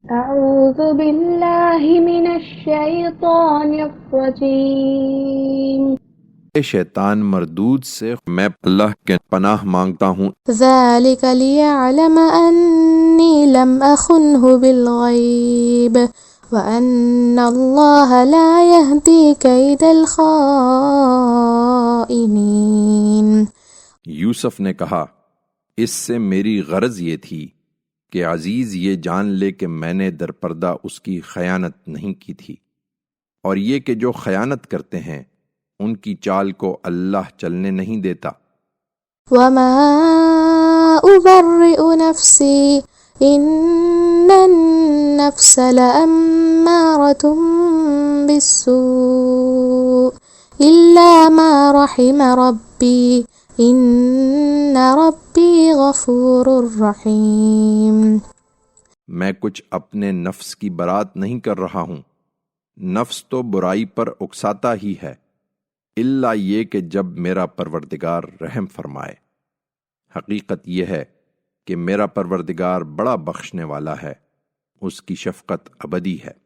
أعوذ بالله من الشيطان الرجيم شیطان مردود سے میں اللہ کے پناہ مانگتا ہوں۔ ذلك ليعلم أني لم أخنه بالغيب وأن الله لا يهدي كيد الخائنين۔ یوسف نے کہا، اس سے میری غرض یہ تھی کہ عزیز یہ جان لے کہ میں نے درپردہ اس کی خیانت نہیں کی تھی، اور یہ کہ جو خیانت کرتے ہیں ان کی چال کو اللہ چلنے نہیں دیتا۔ وما أبرئ نفسي إن النفس لأمارة بالسوء إلا ما رحم ربي إن ربي غفور رحيم۔ میں کچھ اپنے نفس کی برات نہیں کر رہا ہوں، نفس تو برائی پر اکساتا ہی ہے، الا یہ کہ جب میرا پروردگار رحم فرمائے۔ حقیقت یہ ہے کہ میرا پروردگار بڑا بخشنے والا ہے، اس کی شفقت ابدی ہے۔